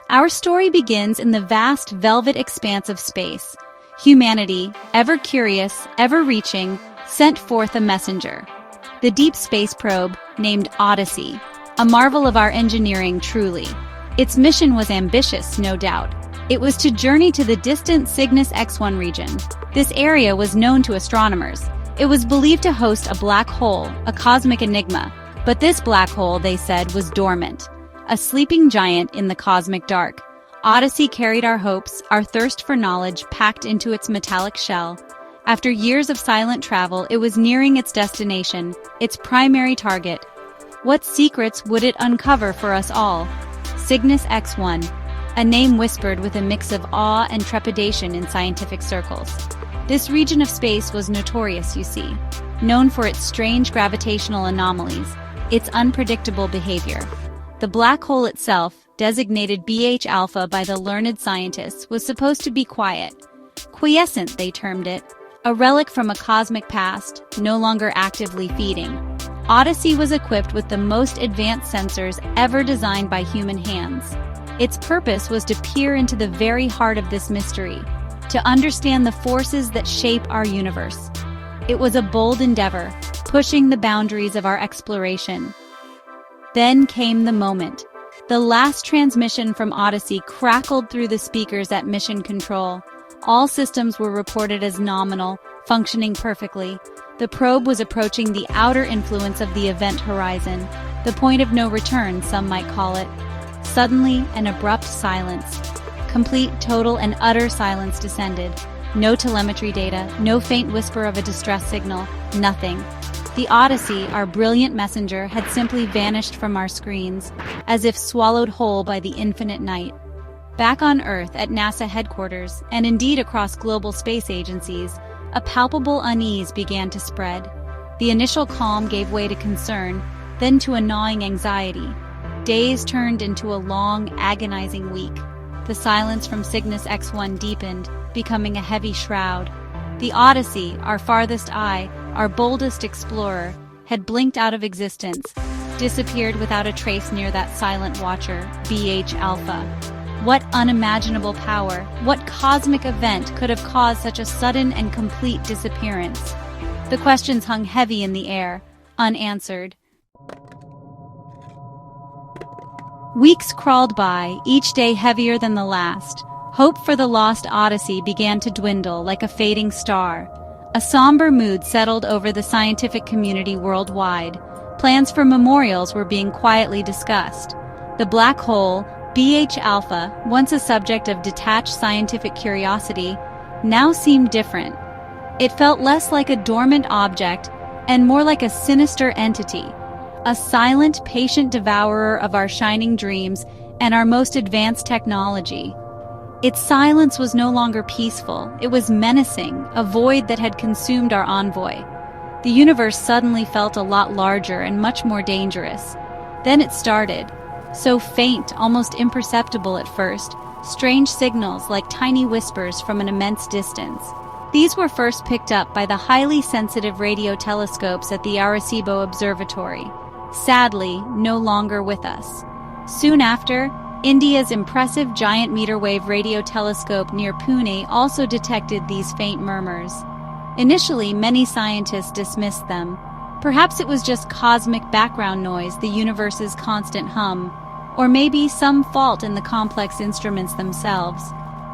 Our story begins in the vast velvet expanse of space. Humanity, ever curious, ever reaching, sent forth a messenger. The deep space probe, named Odyssey, a marvel of our engineering truly. Its mission was ambitious, no doubt. It was to journey to the distant Cygnus X1 region. This area was known to astronomers. It was believed to host a black hole, a cosmic enigma. But this black hole, they said, was dormant, a sleeping giant in the cosmic dark. Odyssey carried our hopes, our thirst for knowledge packed into its metallic shell. After years of silent travel, it was nearing its destination, its primary target. What secrets would it uncover for us all? Cygnus X1, a name whispered with a mix of awe and trepidation in scientific circles. This region of space was notorious, you see, known for its strange gravitational anomalies, its unpredictable behavior. The black hole itself, designated BH alpha by the learned scientists, was supposed to be quiet. Quiescent, they termed it, a relic from a cosmic past, no longer actively feeding. Odyssey was equipped with the most advanced sensors ever designed by human hands. Its purpose was to peer into the very heart of this mystery, to understand the forces that shape our universe. It was a bold endeavor, pushing the boundaries of our exploration. Then came the moment. The last transmission from Odyssey crackled through the speakers at Mission Control. All systems were reported as nominal, functioning perfectly. The probe was approaching the outer influence of the event horizon, the point of no return, some might call it. Suddenly, an abrupt silence. Complete, total, and utter silence descended. No telemetry data, no faint whisper of a distress signal, nothing. The Odyssey, our brilliant messenger, had simply vanished from our screens, as if swallowed whole by the infinite night. Back on Earth at NASA headquarters, and indeed across global space agencies, a palpable unease began to spread. The initial calm gave way to concern, then to a gnawing anxiety. Days turned into a long, agonizing week. The silence from Cygnus X1 deepened, becoming a heavy shroud. The Odyssey, our farthest eye, our boldest explorer, had blinked out of existence, disappeared without a trace near that silent watcher, BH Alpha. What unimaginable power, what cosmic event could have caused such a sudden and complete disappearance? The questions hung heavy in the air, unanswered. Weeks crawled by, each day heavier than the last. Hope for the lost Odyssey began to dwindle like a fading star. A somber mood settled over the scientific community worldwide. Plans for memorials were being quietly discussed. The black hole, BH Alpha, once a subject of detached scientific curiosity, now seemed different. It felt less like a dormant object and more like a sinister entity, a silent, patient devourer of our shining dreams and our most advanced technology. Its silence was no longer peaceful, it was menacing, a void that had consumed our envoy. The universe suddenly felt a lot larger and much more dangerous. Then it started. So faint, almost imperceptible at first, strange signals like tiny whispers from an immense distance. These were first picked up by the highly sensitive radio telescopes at the Arecibo Observatory, sadly no longer with us. Soon after, India's impressive giant meter-wave radio telescope near Pune also detected these faint murmurs. Initially, many scientists dismissed them. Perhaps it was just cosmic background noise, the universe's constant hum, or maybe some fault in the complex instruments themselves.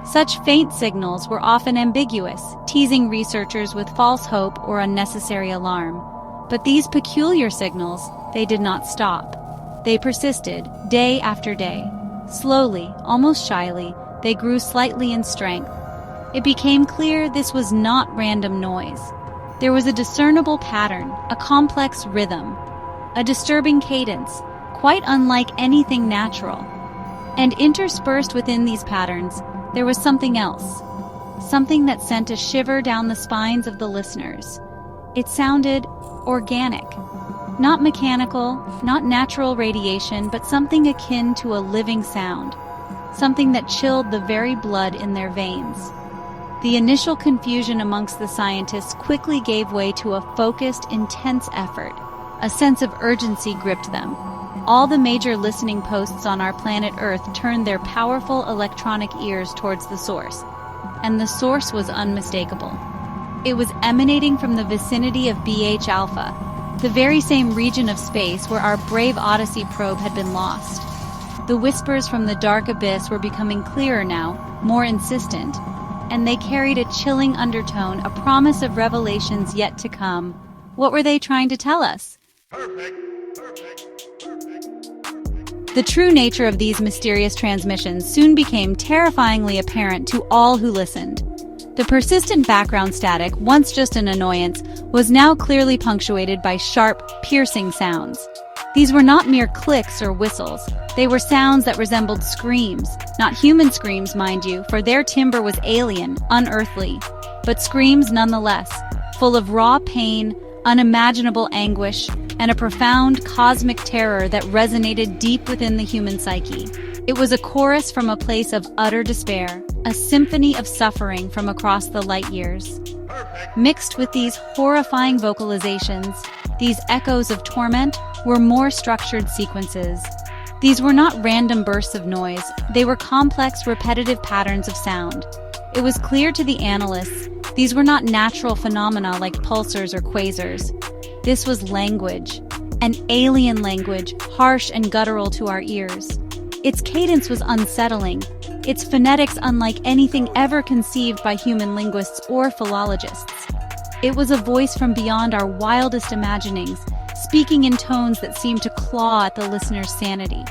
Such faint signals were often ambiguous, teasing researchers with false hope or unnecessary alarm. But these peculiar signals, they did not stop. They persisted, day after day. Slowly, almost shyly, they grew slightly in strength. It became clear this was not random noise. There was a discernible pattern, a complex rhythm, a disturbing cadence, quite unlike anything natural. And interspersed within these patterns, there was something else, something that sent a shiver down the spines of the listeners. It sounded organic. Not mechanical, not natural radiation, but something akin to a living sound. Something that chilled the very blood in their veins. The initial confusion amongst the scientists quickly gave way to a focused, intense effort. A sense of urgency gripped them. all the major listening posts on our planet Earth turned their powerful electronic ears towards the source. And the source was unmistakable. It was emanating from the vicinity of BH Alpha, the very same region of space where our brave Odyssey probe had been lost. The whispers from the dark abyss were becoming clearer now, more insistent, and they carried a chilling undertone, a promise of revelations yet to come. What were they trying to tell us? Perfect. The true nature of these mysterious transmissions soon became terrifyingly apparent to all who listened. The persistent background static, once just an annoyance, was now clearly punctuated by sharp, piercing sounds. These were not mere clicks or whistles. They were sounds that resembled screams. Not human screams, mind you, for their timbre was alien, unearthly. But screams nonetheless, full of raw pain, unimaginable anguish, and a profound cosmic terror that resonated deep within the human psyche. It was a chorus from a place of utter despair, a symphony of suffering from across the light years. Mixed with these horrifying vocalizations, these echoes of torment, were more structured sequences. These were not random bursts of noise, they were complex, repetitive patterns of sound. It was clear to the analysts these were not natural phenomena like pulsars or quasars. This was language, an alien language, harsh and guttural to our ears. Its cadence was unsettling, its phonetics unlike anything ever conceived by human linguists or philologists. It was a voice from beyond our wildest imaginings, speaking in tones that seemed to claw at the listener's sanity.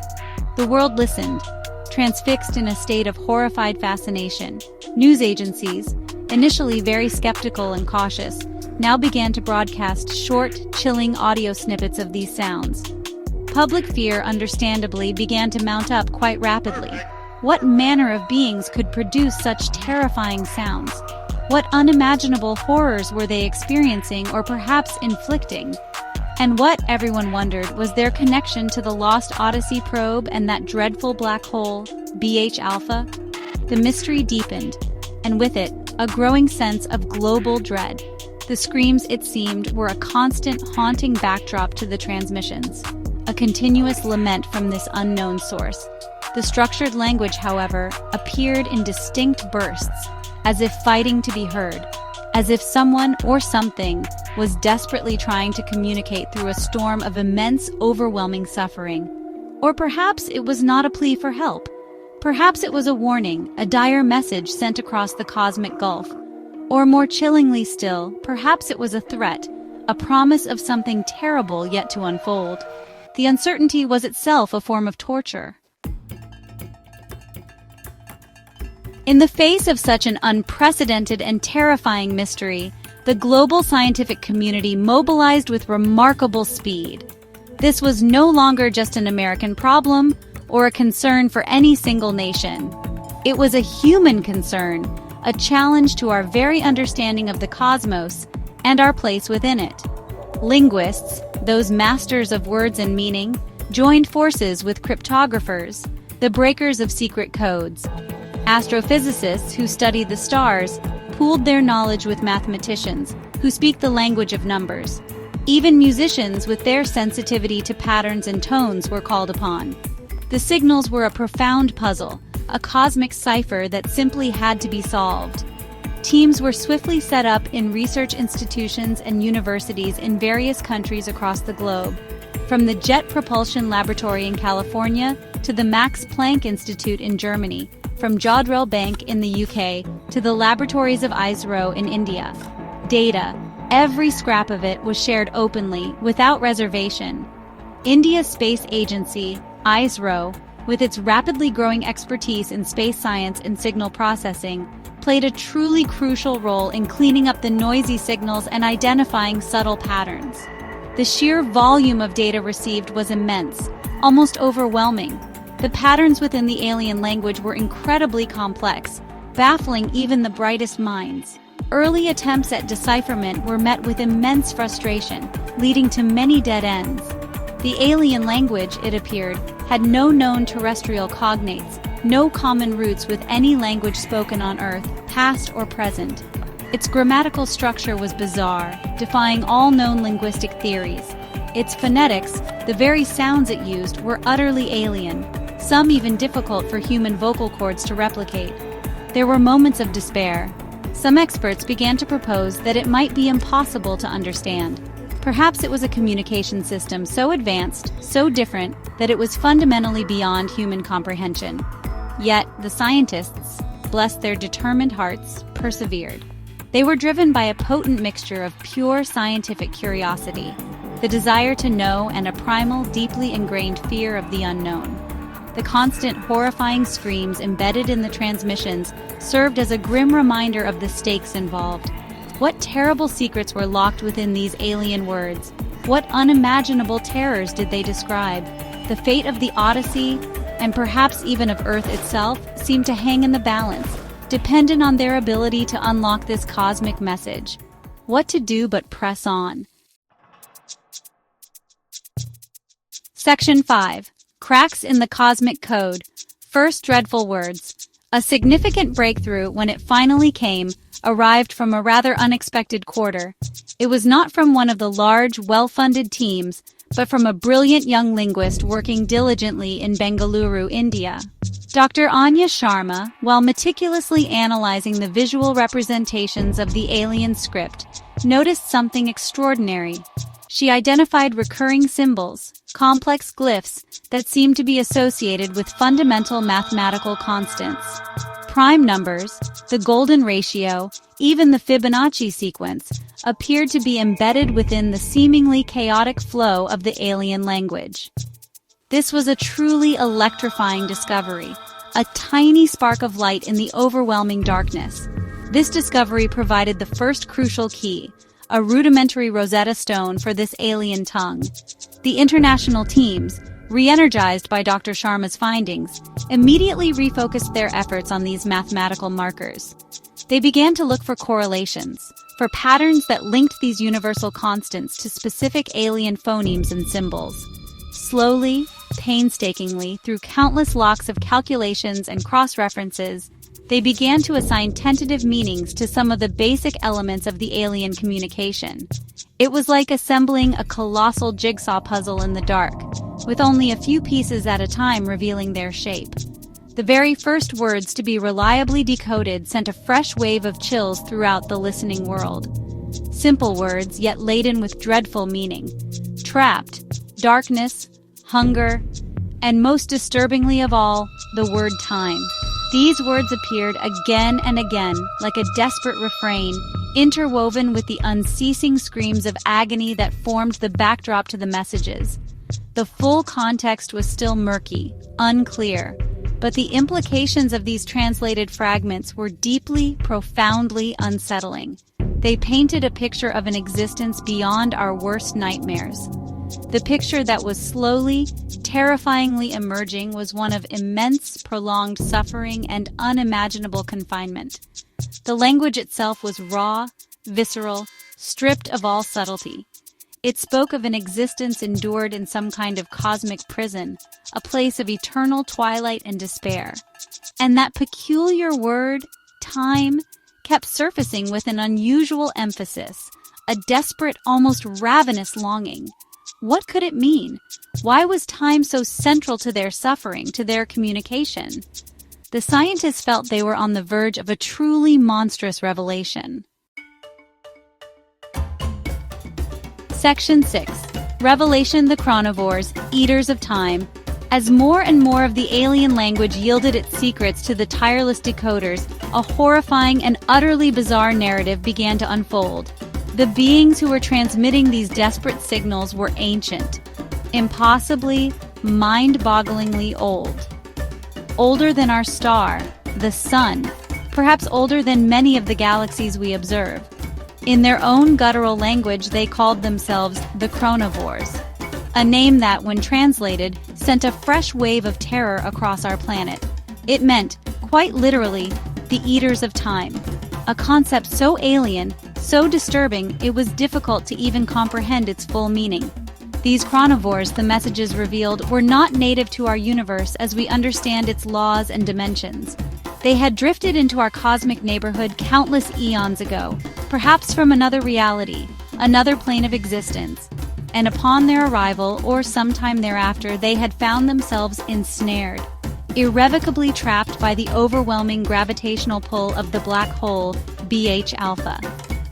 The world listened, transfixed in a state of horrified fascination. News agencies, initially very skeptical and cautious, now began to broadcast short, chilling audio snippets of these sounds. Public fear, understandably, began to mount up quite rapidly. What manner of beings could produce such terrifying sounds? What unimaginable horrors were they experiencing or perhaps inflicting? And what, everyone wondered, was their connection to the lost Odyssey probe and that dreadful black hole, BH Alpha? The mystery deepened, and with it, a growing sense of global dread. The screams, it seemed, were a constant, haunting backdrop to the transmissions, a continuous lament from this unknown source. The structured language, however, appeared in distinct bursts, as if fighting to be heard, as if someone or something was desperately trying to communicate through a storm of immense, overwhelming suffering. Or perhaps it was not a plea for help. Perhaps it was a warning, a dire message sent across the cosmic gulf. Or more chillingly still, perhaps it was a threat, a promise of something terrible yet to unfold. The uncertainty was itself a form of torture. In the face of such an unprecedented and terrifying mystery, the global scientific community mobilized with remarkable speed. This was no longer just an American problem or a concern for any single nation. It was a human concern, a challenge to our very understanding of the cosmos and our place within it. Linguists, those masters of words and meaning, joined forces with cryptographers, the breakers of secret codes. Astrophysicists who study the stars pooled their knowledge with mathematicians who speak the language of numbers. Even musicians with their sensitivity to patterns and tones were called upon. The signals were a profound puzzle, a cosmic cipher that simply had to be solved. Teams were swiftly set up in research institutions and universities in various countries across the globe, from the Jet Propulsion Laboratory in California to the Max Planck Institute in Germany, from Jodrell Bank in the UK to the laboratories of ISRO in India. Data, every scrap of it, was shared openly, without reservation. India's space agency, ISRO, with its rapidly growing expertise in space science and signal processing, played a truly crucial role in cleaning up the noisy signals and identifying subtle patterns. The sheer volume of data received was immense, almost overwhelming. The patterns within the alien language were incredibly complex, baffling even the brightest minds. Early attempts at decipherment were met with immense frustration, leading to many dead ends. The alien language, it appeared, had no known terrestrial cognates, no common roots with any language spoken on Earth, past or present. Its grammatical structure was bizarre, defying all known linguistic theories. Its phonetics, The very sounds it used were utterly alien, some even difficult for human vocal cords to replicate. There were moments of despair. Some experts began to propose that it might be impossible to understand. Perhaps it was a communication system so advanced, so different, that it was fundamentally beyond human comprehension. Yet, the scientists, bless their determined hearts, persevered. They were driven by a potent mixture of pure scientific curiosity, the desire to know, and a primal, deeply ingrained fear of the unknown. The constant, horrifying screams embedded in the transmissions served as a grim reminder of the stakes involved. What terrible secrets were locked within these alien words? What unimaginable terrors did they describe? The fate of the Odyssey, and perhaps even of Earth itself, seemed to hang in the balance, dependent on their ability to unlock this cosmic message. What to do but press on. Section 5. Cracks in the Cosmic Code. First dreadful words. A significant breakthrough, when it finally came, arrived from a rather unexpected quarter. It was not from one of the large, well-funded teams, but from a brilliant young linguist working diligently in Bengaluru, India. Dr. Anya Sharma, while meticulously analyzing the visual representations of the alien script, noticed something extraordinary. She identified recurring symbols, complex glyphs that seemed to be associated with fundamental mathematical constants. Prime numbers, the golden ratio, even the Fibonacci sequence, appeared to be embedded within the seemingly chaotic flow of the alien language. This was a truly electrifying discovery, a tiny spark of light in the overwhelming darkness. This discovery provided the first crucial key, a rudimentary Rosetta Stone for this alien tongue. The international teams, re-energized by Dr. Sharma's findings, immediately refocused their efforts on these mathematical markers. They began to look for correlations, for patterns that linked these universal constants to specific alien phonemes and symbols. Slowly, painstakingly, through countless locks of calculations and cross-references, they began to assign tentative meanings to some of the basic elements of the alien communication. It was like assembling a colossal jigsaw puzzle in the dark, with only a few pieces at a time revealing their shape. The very first words to be reliably decoded sent a fresh wave of chills throughout the listening world. Simple words, yet laden with dreadful meaning. Trapped, darkness, hunger, and most disturbingly of all, the word time. These words appeared again and again, like a desperate refrain, interwoven with the unceasing screams of agony that formed the backdrop to the messages. The full context was still murky, unclear, but the implications of these translated fragments were deeply, profoundly unsettling. They painted a picture of an existence beyond our worst nightmares. The picture that was slowly, terrifyingly emerging was one of immense, prolonged suffering and unimaginable confinement. The language itself was raw, visceral, stripped of all subtlety. It spoke of an existence endured in some kind of cosmic prison, a place of eternal twilight and despair. And that peculiar word, time, kept surfacing with an unusual emphasis, a desperate, almost ravenous longing. What could it mean? Why was time so central to their suffering, to their communication? The scientists felt they were on the verge of a truly monstrous revelation. Section 6. Revelation: the Chronovores, Eaters of Time. As more and more of the alien language yielded its secrets to the tireless decoders, a horrifying and utterly bizarre narrative began to unfold. The beings who were transmitting these desperate signals were ancient, impossibly, mind-bogglingly old. Older than our star, the Sun, perhaps older than many of the galaxies we observe. In their own guttural language, they called themselves the Chronovores, a name that, when translated, sent a fresh wave of terror across our planet. It meant, quite literally, the Eaters of Time, a concept so alien, so disturbing, it was difficult to even comprehend its full meaning. These Chronovores, the messages revealed, were not native to our universe as we understand its laws and dimensions. They had drifted into our cosmic neighborhood countless eons ago, perhaps from another reality, another plane of existence. and upon their arrival or sometime thereafter they had found themselves ensnared, irrevocably trapped by the overwhelming gravitational pull of the black hole BH alpha.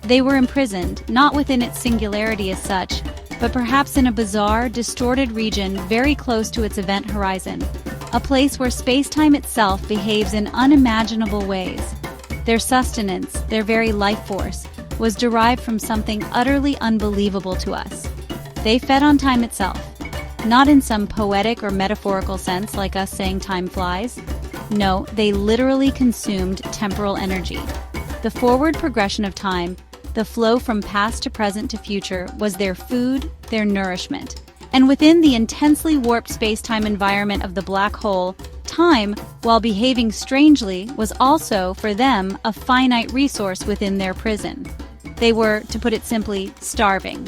They were imprisoned, not within its singularity as such, but perhaps in a bizarre, distorted region very close to its event horizon, a place where space-time itself behaves in unimaginable ways. Their sustenance, their very life force, was derived from something utterly unbelievable to us. They fed on time itself, not in some poetic or metaphorical sense like us saying time flies. No, they literally consumed temporal energy. The forward progression of time, the flow from past to present to future, was their food, their nourishment. And within the intensely warped space-time environment of the black hole, time, while behaving strangely, was also, for them, a finite resource within their prison. They were, to put it simply, starving.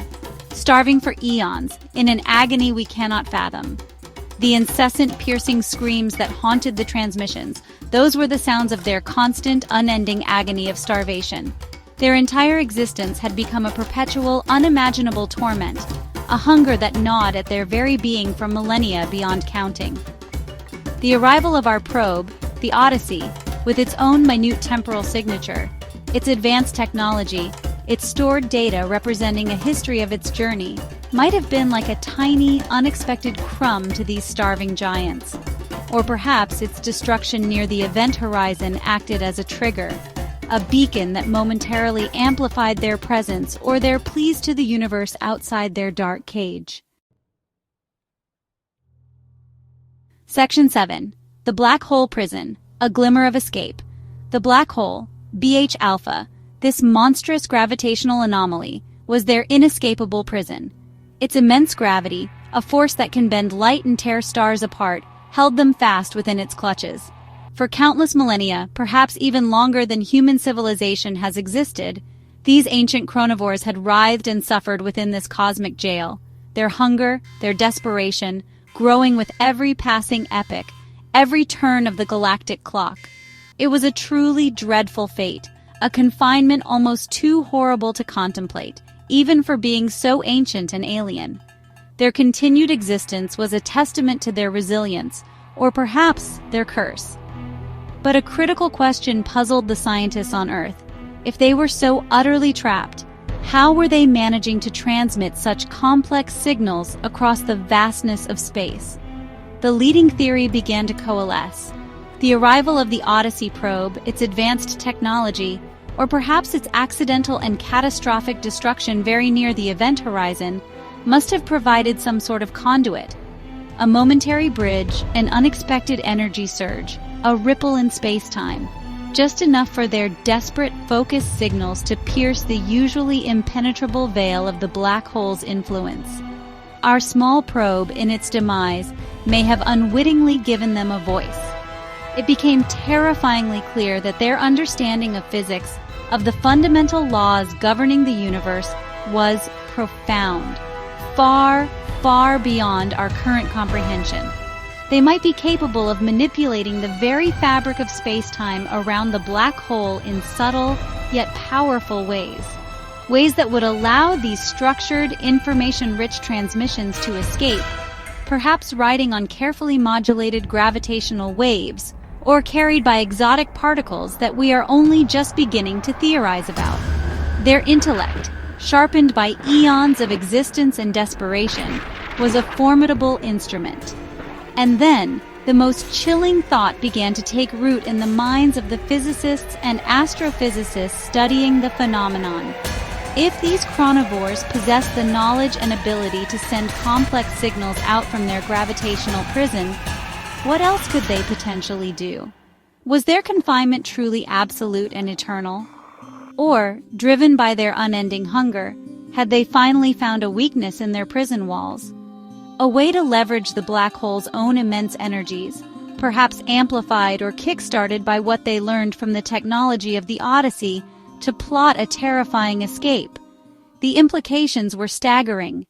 Starving for eons, in an agony we cannot fathom. The incessant piercing screams that haunted the transmissions, those were the sounds of their constant, unending agony of starvation. Their entire existence had become a perpetual, unimaginable torment, a hunger that gnawed at their very being for millennia beyond counting. The arrival of our probe, the Odyssey, with its own minute temporal signature, its advanced technology, its stored data representing a history of its journey, might have been like a tiny, unexpected crumb to these starving giants. Or perhaps its destruction near the event horizon acted as a trigger, a beacon that momentarily amplified their presence or their pleas to the universe outside their dark cage. Section 7. The Black Hole Prison, a Glimmer of Escape. The black hole, BH alpha, this monstrous gravitational anomaly, was their inescapable prison. Its immense gravity, a force that can bend light and tear stars apart, held them fast within its clutches. For countless millennia, perhaps even longer than human civilization has existed, these ancient chronovores had writhed and suffered within this cosmic jail, their hunger, their desperation, growing with every passing epoch, every turn of the galactic clock. It was a truly dreadful fate, a confinement almost too horrible to contemplate, even for being so ancient and alien. Their continued existence was a testament to their resilience, or perhaps their curse. But a critical question puzzled the scientists on Earth. If they were so utterly trapped, how were they managing to transmit such complex signals across the vastness of space? The leading theory began to coalesce. The arrival of the Odyssey probe, its advanced technology, or perhaps its accidental and catastrophic destruction very near the event horizon, must have provided some sort of conduit. A momentary bridge, an unexpected energy surge, a ripple in space-time, just enough for their desperate, focused signals to pierce the usually impenetrable veil of the black hole's influence. Our small probe, in its demise, may have unwittingly given them a voice. It became terrifyingly clear that their understanding of physics, of the fundamental laws governing the universe, was profound, far, far beyond our current comprehension. They might be capable of manipulating the very fabric of space-time around the black hole in subtle, yet powerful ways. Ways that would allow these structured, information-rich transmissions to escape, perhaps riding on carefully modulated gravitational waves, or carried by exotic particles that we are only just beginning to theorize about. Their intellect, sharpened by eons of existence and desperation, was a formidable instrument. And then, the most chilling thought began to take root in the minds of the physicists and astrophysicists studying the phenomenon. If these chronovores possessed the knowledge and ability to send complex signals out from their gravitational prison, what else could they potentially do? Was their confinement truly absolute and eternal? Or, driven by their unending hunger, had they finally found a weakness in their prison walls? A way to leverage the black hole's own immense energies, perhaps amplified or kick-started by what they learned from the technology of the Odyssey, to plot a terrifying escape. The implications were staggering.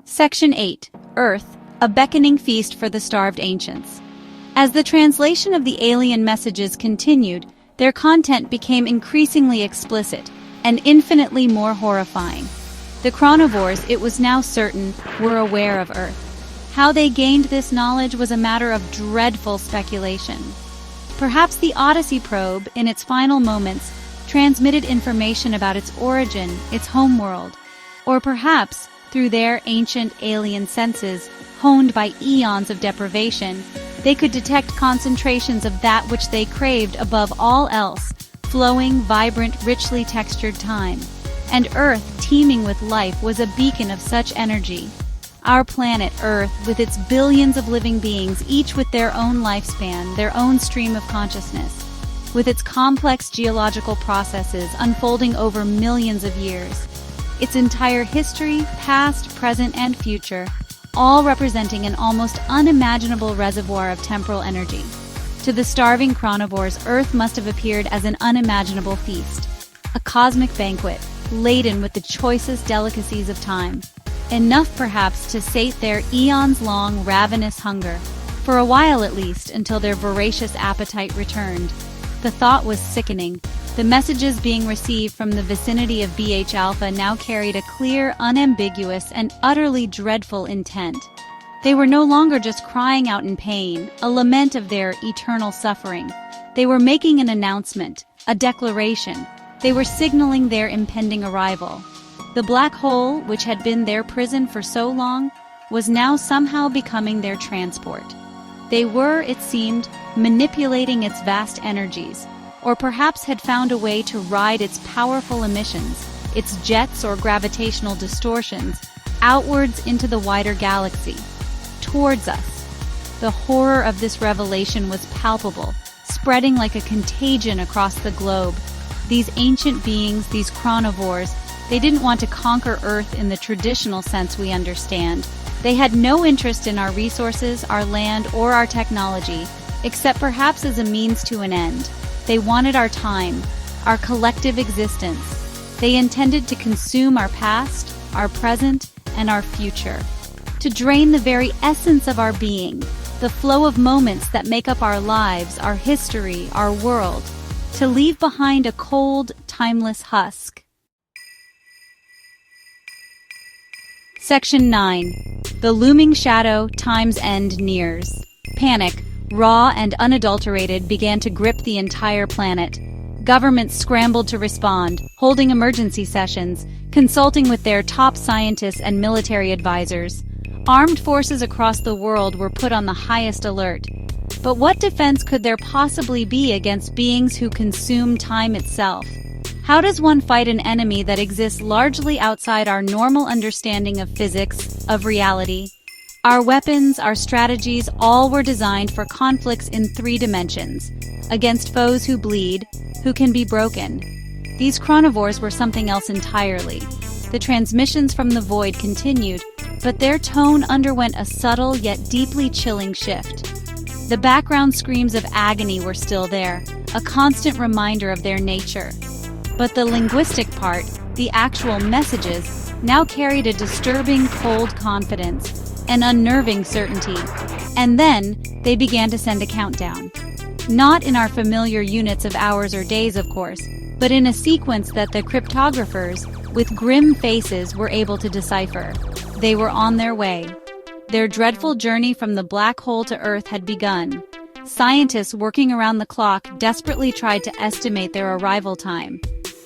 Section 8. Earth, a beckoning feast for the starved ancients. As the translation of the alien messages continued, their content became increasingly explicit, and infinitely more horrifying. The Chronovores, it was now certain, were aware of Earth. How they gained this knowledge was a matter of dreadful speculation. Perhaps the Odyssey probe, in its final moments, transmitted information about its origin, its homeworld. Or perhaps, through their ancient alien senses, honed by eons of deprivation, they could detect concentrations of that which they craved above all else, flowing, vibrant, richly textured time. And Earth, teeming with life, was a beacon of such energy. Our planet, Earth, with its billions of living beings, each with their own lifespan, their own stream of consciousness, with its complex geological processes unfolding over millions of years, its entire history, past, present, and future, all representing an almost unimaginable reservoir of temporal energy. To the starving Chronovores, Earth must have appeared as an unimaginable feast, a cosmic banquet, laden with the choicest delicacies of time. Enough perhaps to sate their eons-long ravenous hunger, for a while at least, until their voracious appetite returned. The thought was sickening. The messages being received from the vicinity of BH Alpha now carried a clear, unambiguous, and utterly dreadful intent. They were no longer just crying out in pain, a lament of their eternal suffering. They were making an announcement, a declaration. They were signaling their impending arrival. The black hole, which had been their prison for so long, was now somehow becoming their transport. They were, it seemed, manipulating its vast energies, or perhaps had found a way to ride its powerful emissions, its jets or gravitational distortions, outwards into the wider galaxy, towards us. The horror of this revelation was palpable, spreading like a contagion across the globe. These ancient beings, these Chronovores, they didn't want to conquer Earth in the traditional sense we understand. They had no interest in our resources, our land, or our technology, except perhaps as a means to an end. They wanted our time, our collective existence. They intended to consume our past, our present, and our future. To drain the very essence of our being, the flow of moments that make up our lives, our history, our world. To leave behind a cold, timeless husk. Section 9. The looming shadow, time's end nears. Panic, raw and unadulterated, began to grip the entire planet. Governments scrambled to respond, holding emergency sessions, consulting with their top scientists and military advisors. Armed forces across the world were put on the highest alert. But what defense could there possibly be against beings who consume time itself? How does one fight an enemy that exists largely outside our normal understanding of physics, of reality? Our weapons, our strategies, all were designed for conflicts in 3 dimensions, against foes who bleed, who can be broken. These Chronovores were something else entirely. The transmissions from the void continued, but their tone underwent a subtle yet deeply chilling shift. The background screams of agony were still there, a constant reminder of their nature. But the linguistic part, the actual messages, now carried a disturbing cold confidence, an unnerving certainty. And then, they began to send a countdown. Not in our familiar units of hours or days, of course, but in a sequence that the cryptographers, with grim faces, were able to decipher. They were on their way. Their dreadful journey from the black hole to Earth had begun. Scientists working around the clock desperately tried to estimate their arrival time.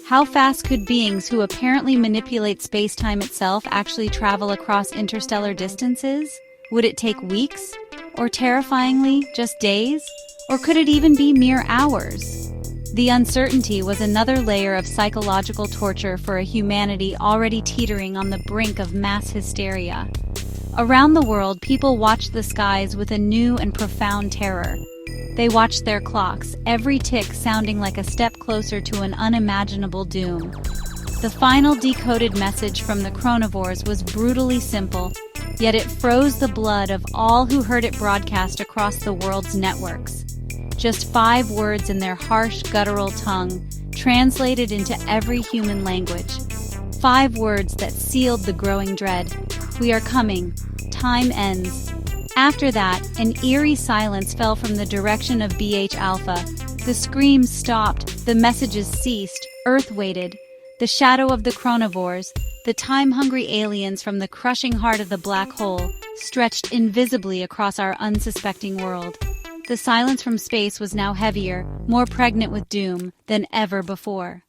How fast could beings who apparently manipulate space-time itself actually travel across interstellar distances? Would it take weeks? Or terrifyingly, just days? Or could it even be mere hours? The uncertainty was another layer of psychological torture for a humanity already teetering on the brink of mass hysteria. Around the world, people watched the skies with a new and profound terror. They watched their clocks, every tick sounding like a step closer to an unimaginable doom. The final decoded message from the Chronovores was brutally simple, yet it froze the blood of all who heard it broadcast across the world's networks. Just 5 words in their harsh, guttural tongue, translated into every human language. 5 words that sealed the growing dread. We are coming. Time ends. After that, an eerie silence fell from the direction of BH Alpha. The screams stopped, the messages ceased, Earth waited. The shadow of the Chronovores, the time-hungry aliens from the crushing heart of the black hole, stretched invisibly across our unsuspecting world. The silence from space was now heavier, more pregnant with doom than ever before.